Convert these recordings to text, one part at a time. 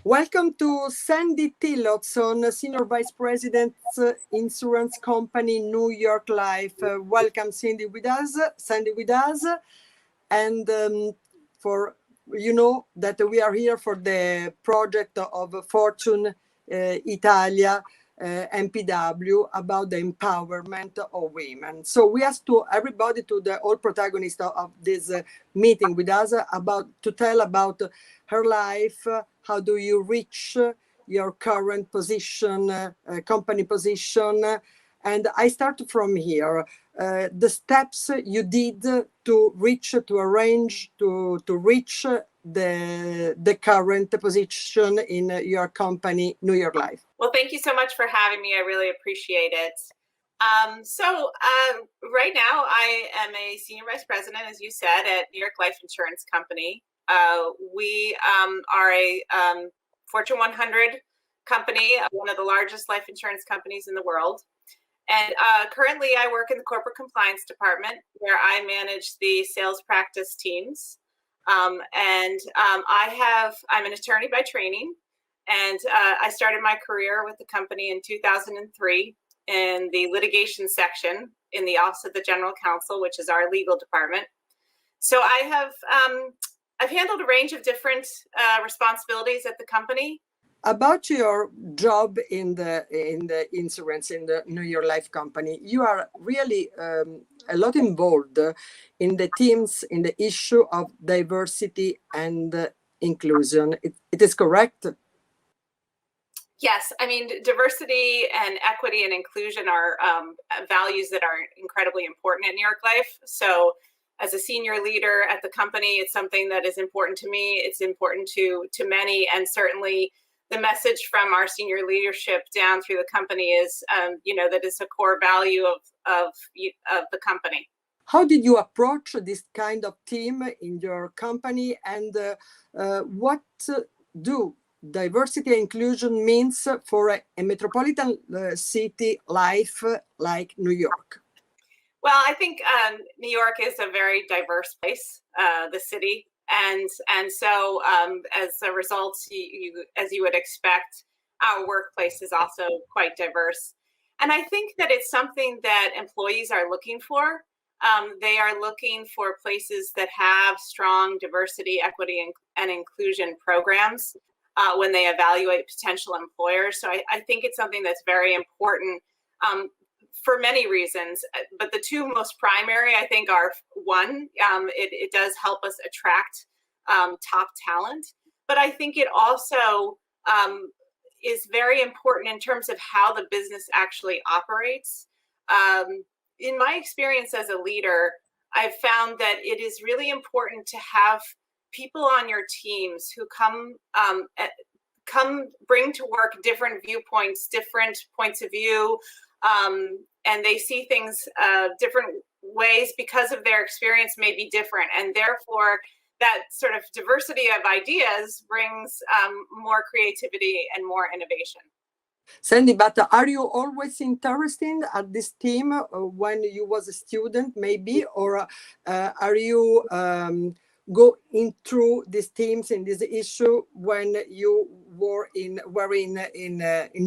Welcome to Sandi Tillotson, Senior Vice President, Insurance Company, New York Life. Welcome, Sandy with us. And for you know that we are here for the project of Fortune Italia, MPW, about the empowerment of women. So we asked to everybody, to the all protagonists of this meeting with us, to tell about her life. How do you reach your current position, company position? And I start from here. The steps you did to reach the current position in your company, New York Life. Well, thank you so much for having me. I really appreciate it. Right now, I am a Senior Vice President, as you said, at New York Life Insurance Company. We are a Fortune 100 company, one of the largest life insurance companies in the world. And currently, I work in the corporate compliance department, where I manage the sales practice teams. I'm an attorney by training, and I started my career with the company in 2003 in the litigation section in the Office of the General Counsel, which is our legal department. So I've handled a range of different responsibilities at the company. About your job in the insurance, in the New York Life company, you are really a lot involved in the teams, in the issue of diversity and inclusion. It is correct? Yes, I mean, diversity and equity and inclusion are values that are incredibly important at New York Life. So as a senior leader at the company, it's something that is important to me. It's important to many, and certainly the message from our senior leadership down through the company is, that is a core value of the company. How did you approach this kind of team in your company, and what do diversity and inclusion means for a metropolitan city life like New York? Well, I think New York is a very diverse place, the city. And so as a result, as you would expect, our workplace is also quite diverse. And I think that it's something that employees are looking for. They are looking for places that have strong diversity, equity, and inclusion programs when they evaluate potential employers. So I think it's something that's very important for many reasons, but the two most primary, I think, are one, it does help us attract top talent, but I think it also is very important in terms of how the business actually operates. In my experience as a leader, I've found that it is really important to have people on your teams who come bring to work different viewpoints, different points of view, and they see things different ways because of their experience may be different. And therefore, that sort of diversity of ideas brings more creativity and more innovation. Sandy, but are you always interested at this team when you was a student, maybe, or are you go into these teams in this issue when you were in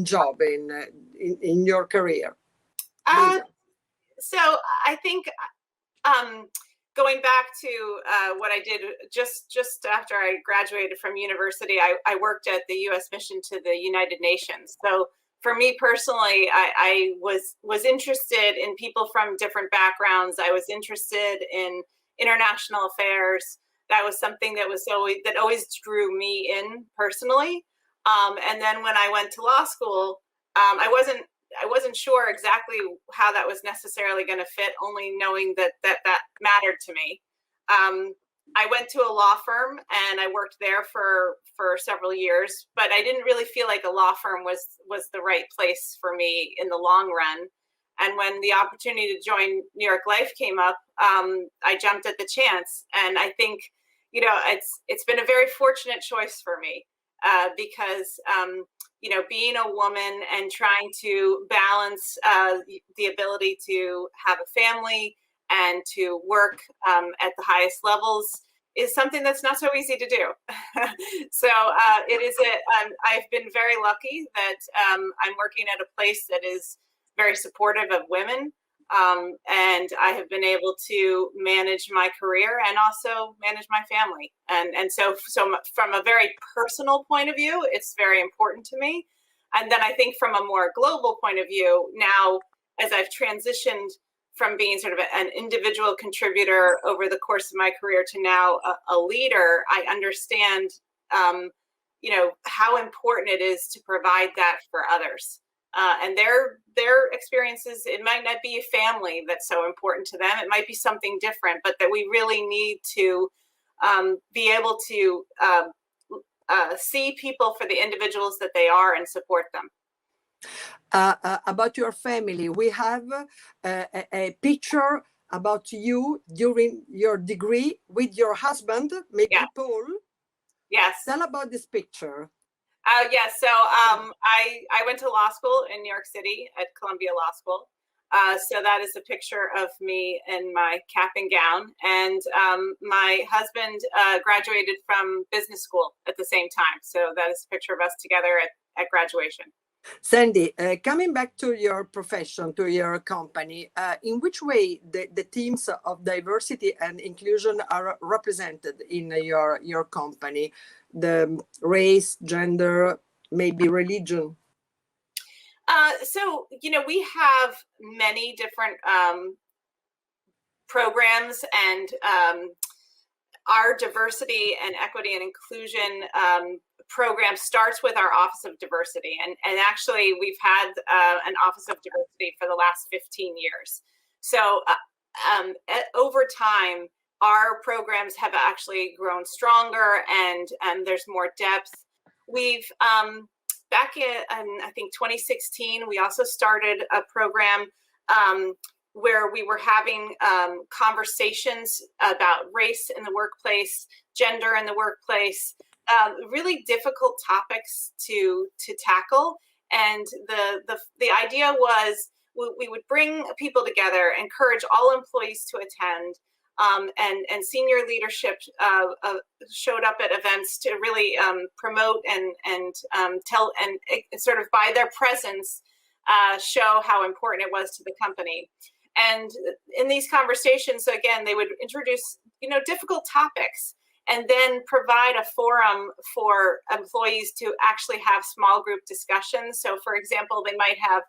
job in your career? So I think going back to what I did just after I graduated from university, I worked at the U.S. mission to the United Nations. So for me personally, I was interested in people from different backgrounds. I was interested in international affairs. That was something that always drew me in personally. And then when I went to law school, I wasn't sure exactly how that was necessarily going to fit, only knowing that mattered to me. I went to a law firm and I worked there for several years, but I didn't really feel like a law firm was the right place for me in the long run. And when the opportunity to join New York Life came up, I jumped at the chance. And I think, it's been a very fortunate choice for me because being a woman and trying to balance the ability to have a family and to work at the highest levels is something that's not so easy to do. So I've been very lucky that I'm working at a place that is very supportive of women. And I have been able to manage my career and also manage my family. And so from a very personal point of view, it's very important to me. And then I think from a more global point of view, now as I've transitioned from being sort of an individual contributor over the course of my career to now a leader, I understand, how important it is to provide that for others. And their experiences, it might not be a family that's so important to them. It might be something different, but that we really need to be able to see people for the individuals that they are and support them. About your family, we have a picture about you during your degree with your husband, maybe Paul. Yes. Tell about this picture. Yes. So I went to law school in New York City at Columbia Law School. So that is a picture of me in my cap and gown. And my husband graduated from business school at the same time. So that is a picture of us together at graduation. Sandi, coming back to your profession, to your company, in which way the themes of diversity and inclusion are represented in your company? The race, gender, maybe religion? So, we have many different programs, and our diversity and equity and inclusion program starts with our Office of Diversity. And actually, we've had an Office of Diversity for the last 15 years. So over time, our programs have actually grown stronger, and there's more depth. We've back in, I think, 2016, we also started a program where we were having conversations about race in the workplace, gender in the workplace, really difficult topics to tackle. And the idea was we would bring people together, encourage all employees to attend, and senior leadership showed up at events to really promote and tell, and sort of by their presence show how important it was to the company. And in these conversations, again, they would introduce difficult topics, and then provide a forum for employees to actually have small group discussions. So, for example, they might have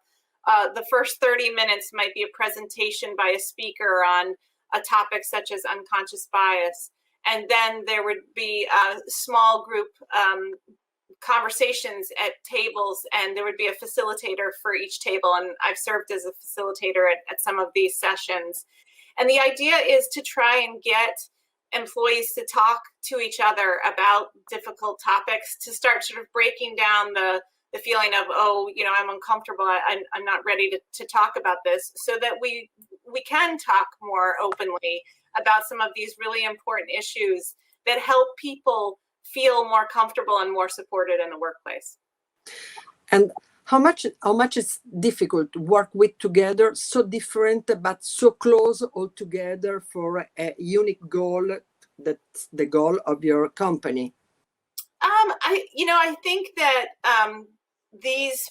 the first 30 minutes might be a presentation by a speaker on a topic such as unconscious bias. And then there would be small group conversations at tables, and there would be a facilitator for each table. And I've served as a facilitator at some of these sessions. And the idea is to try and get employees to talk to each other about difficult topics, to start sort of breaking down the feeling of, I'm uncomfortable, I'm not ready to talk about this, so that we can talk more openly about some of these really important issues that help people feel more comfortable and more supported in the workplace. And how much is difficult to work with together, so different but so close all together for a unique goal, that's the goal of your company? I think that these,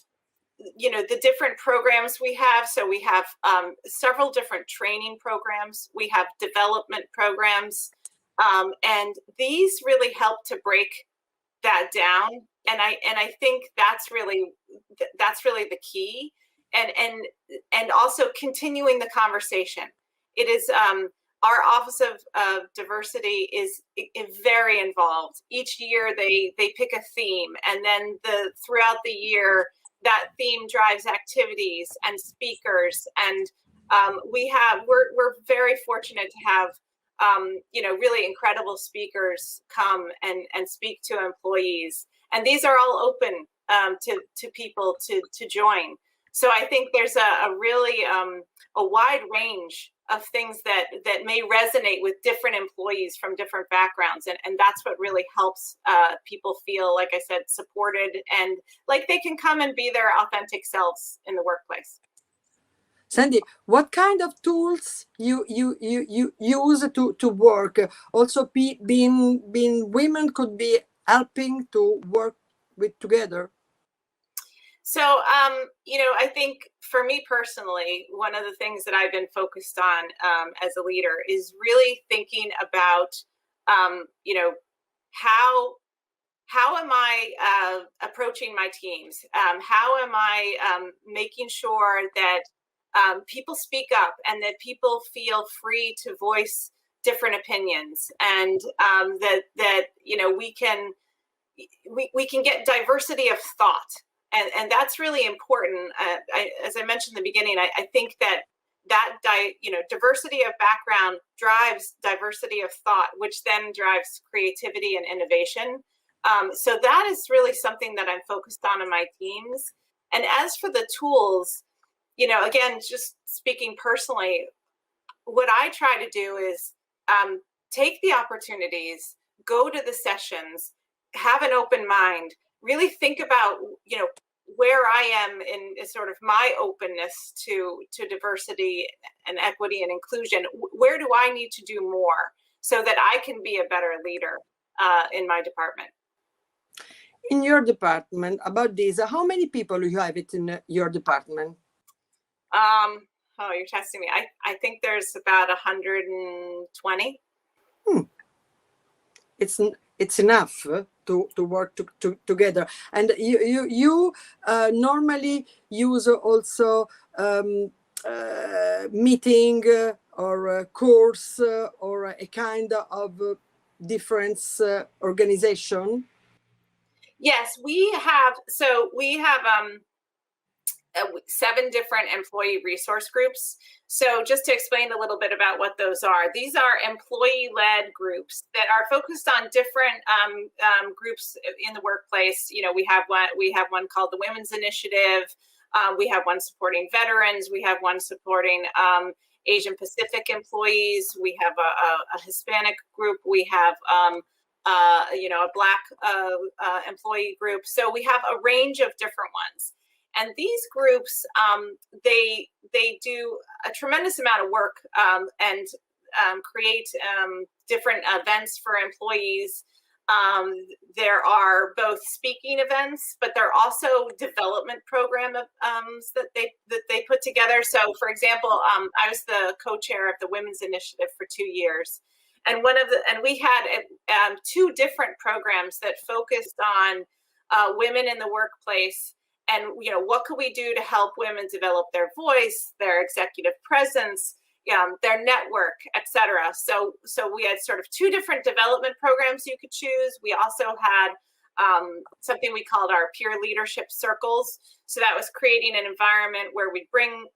the different programs we have, so we have several different training programs, we have development programs, and these really help to break that down. And I think that's really the key, and also continuing the conversation. It is our Office of Diversity is very involved. Each year they pick a theme, and then throughout the year that theme drives activities and speakers. And we're very fortunate to have really incredible speakers come and speak to employees. And these are all open to people to join. So I think there's a really a wide range of things that may resonate with different employees from different backgrounds. And that's what really helps people feel, like I said, supported and like they can come and be their authentic selves in the workplace. Sandy, what kind of tools you use to work? Also, being women could be helping to work with together. So, I think for me personally, one of the things that I've been focused on as a leader is really thinking about, how am I approaching my teams? How am I making sure that people speak up and that people feel free to voice different opinions, and that we can get diversity of thought, and that's really important. As I mentioned in the beginning, I think that diversity of background drives diversity of thought, which then drives creativity and innovation. So that is really something that I'm focused on in my teams. And as for the tools, again, just speaking personally, what I try to do is take the opportunities, go to the sessions, have an open mind, really think about, where I am in sort of my openness to diversity and equity and inclusion. Where do I need to do more so that I can be a better leader in my department? In your department, about this, how many people you have it in your department? Oh, you're testing me. I think there's about 120. It's enough to work together. And you normally use also meeting or a course or a kind of difference organization. Yes, we have. So we have 7 different employee resource groups. So just to explain a little bit about what those are, these are employee-led groups that are focused on different groups in the workplace. We have one called the Women's Initiative. We have one supporting veterans. We have one supporting Asian Pacific employees. We have a Hispanic group. We have a Black employee group. So we have a range of different ones. And these groups, they do a tremendous amount of work and create different events for employees. There are both speaking events, but there are also development programs that they put together. So, for example, I was the co-chair of the Women's Initiative for 2 years, and we had 2 different programs that focused on women in the workplace. And, what could we do to help women develop their voice, their executive presence, their network, et cetera. So we had sort of 2 different development programs you could choose. We also had something we called our peer leadership circles. So that was creating an environment where we bring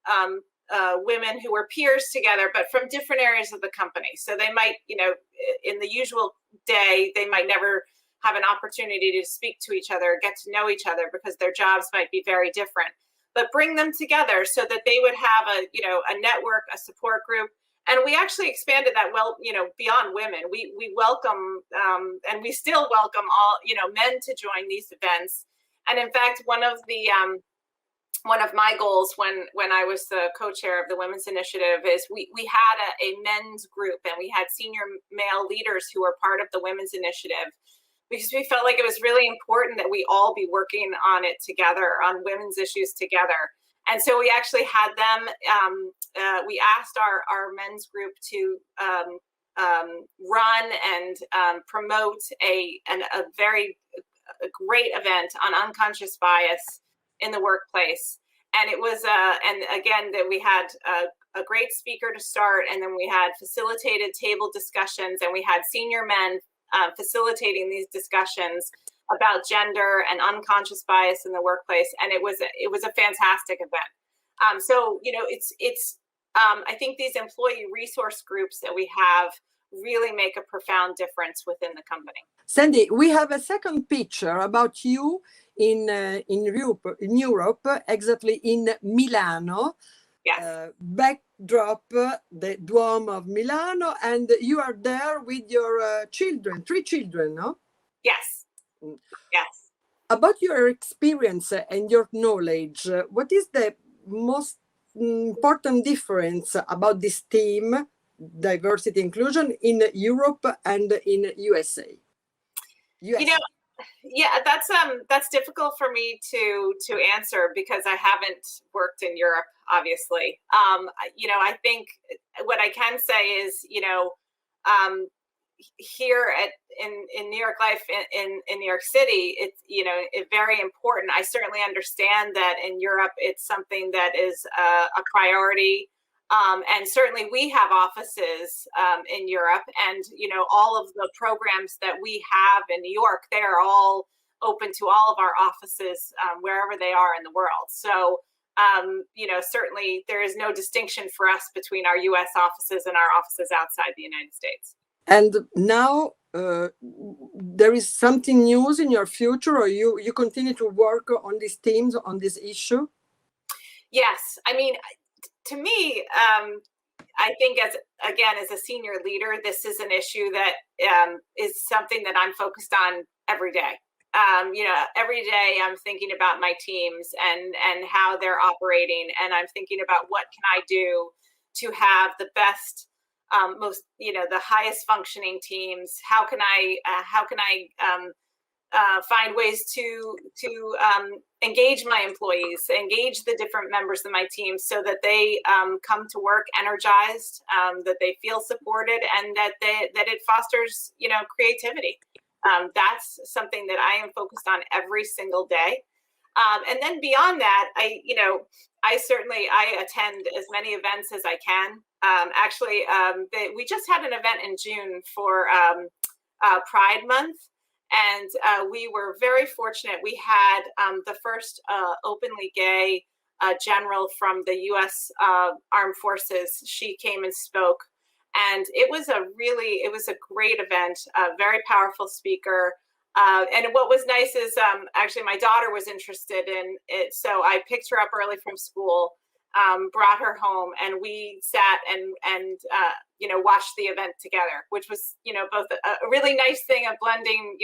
women who were peers together, but from different areas of the company. So they might, in the usual day, they might never have an opportunity to speak to each other, get to know each other, because their jobs might be very different. But bring them together so that they would have a network, a support group. And we actually expanded that beyond women. We welcome and we still welcome all men to join these events. And in fact, one of my goals when I was the co-chair of the Women's Initiative is we had a men's group, and we had senior male leaders who were part of the Women's Initiative, because we felt like it was really important that we all be working on it together, on women's issues together. And so we actually had them, we asked our men's group to run and promote a very great event on unconscious bias in the workplace. And it was, and again, that we had a great speaker to start, and then we had facilitated table discussions, and we had senior men facilitating these discussions about gender and unconscious bias in the workplace, and it was a fantastic event. So it's I think these employee resource groups that we have really make a profound difference within the company. Sandi, we have a second picture about you in Europe, exactly in Milano. Yes. Backdrop, the Duomo of Milano, and you are there with your children, 3 children, no? Yes. About your experience and your knowledge, what is the most important difference about this team, diversity inclusion, in Europe and in USA? You know, yeah, that's difficult for me to answer because I haven't worked in Europe, obviously. I think what I can say is, here in New York Life in New York City, it's it's very important. I certainly understand that in Europe it's something that is a priority, and certainly we have offices in Europe, and all of the programs that we have in New York, they are all open to all of our offices wherever they are in the world. So certainly there is no distinction for us between our U.S. offices and our offices outside the United States. And now there is something new in your future, or you continue to work on these teams, on this issue? Yes. I mean, to me, I think as a senior leader, this is an issue that is something that I'm focused on every day. Every day I'm thinking about my teams and how they're operating, and I'm thinking about what can I do to have the best, most, the highest functioning teams. How can I find ways to engage my employees, engage the different members of my team, so that they come to work energized, that they feel supported, and that it fosters creativity. That's something that I am focused on every single day. And then beyond that, I attend as many events as I can. We just had an event in June for Pride Month, and we were very fortunate. We had the first openly gay general from the U.S. Armed Forces. She came and spoke, and it was a great event, a very powerful speaker. And what was nice is actually my daughter was interested in it, so I picked her up early from school, brought her home, and we sat and watched the event together, which was both a really nice thing of blending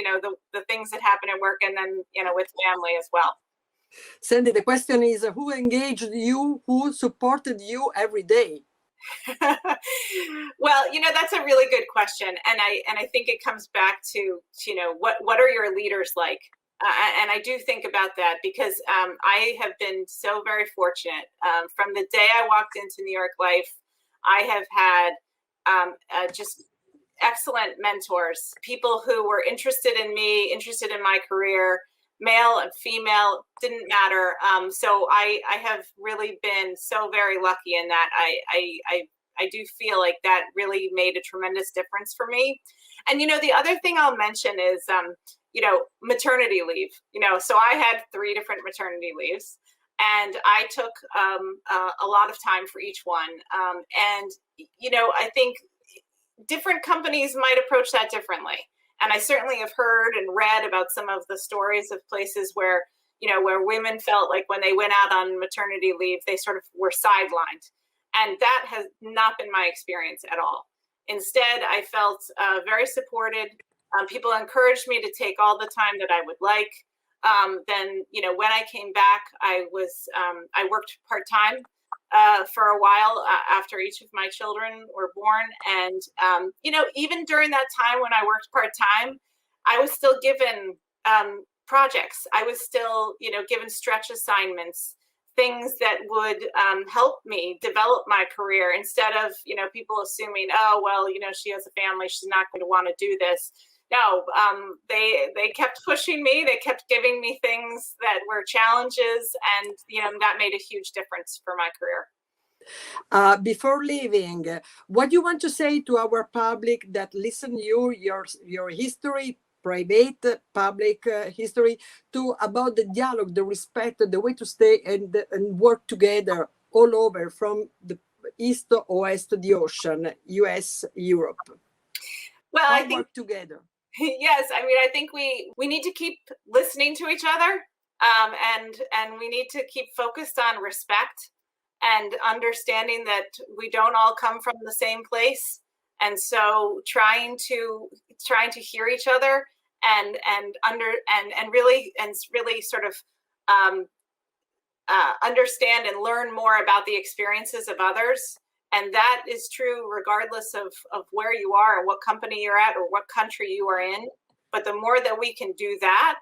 the things that happen at work and then with family as well. Sandi, the question is, who engaged you, who supported you every day? Well, that's a really good question, and I think it comes back to what are your leaders like, and I do think about that because I have been so very fortunate. From the day I walked into New York Life, I have had just excellent mentors, people who were interested in me, interested in my career. Male and female, didn't matter. So I have really been so very lucky in that. I do feel like that really made a tremendous difference for me. And the other thing I'll mention is maternity leave. So I had 3 different maternity leaves, and I took a lot of time for each one. And I think different companies might approach that differently. And I certainly have heard and read about some of the stories of places where, where women felt like when they went out on maternity leave, they sort of were sidelined. And that has not been my experience at all. Instead, I felt very supported. People encouraged me to take all the time that I would like. Then, when I came back, I worked part-time for a while after each of my children were born. And, even during that time when I worked part-time, I was still given projects. I was still, given stretch assignments, things that would help me develop my career, instead of, people assuming, oh, well, she has a family, she's not going to want to do this. No, they kept pushing me. They kept giving me things that were challenges, and that made a huge difference for my career. Before leaving, what do you want to say to our public that listen your history, private, public history, about the dialogue, the respect, the way to stay and work together all over, from the east or west of the ocean, US, Europe? Well, I think work together. Yes, I mean, I think we need to keep listening to each other, and we need to keep focused on respect and understanding that we don't all come from the same place, and so trying to hear each other and really sort of understand and learn more about the experiences of others. And that is true regardless of where you are or what company you're at or what country you are in. But the more that we can do that,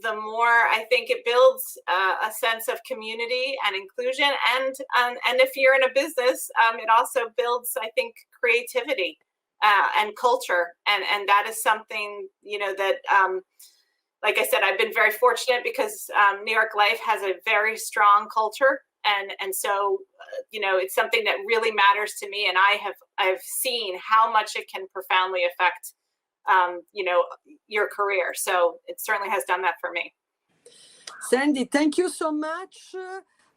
the more I think it builds a sense of community and inclusion. And if you're in a business, it also builds, I think, creativity and culture. And that is something, you know, that, like I said, I've been very fortunate because New York Life has a very strong culture. And so, you know, it's something that really matters to me. And I've seen how much it can profoundly affect you know, your career. So it certainly has done that for me. Sandi, thank you so much.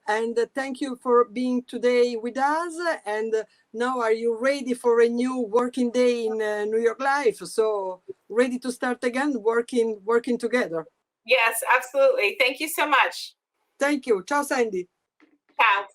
And thank you for being today with us. And now are you ready for a new working day in New York Life? So ready to start again, working together. Yes, absolutely. Thank you so much. Thank you. Ciao, Sandi. Ciao.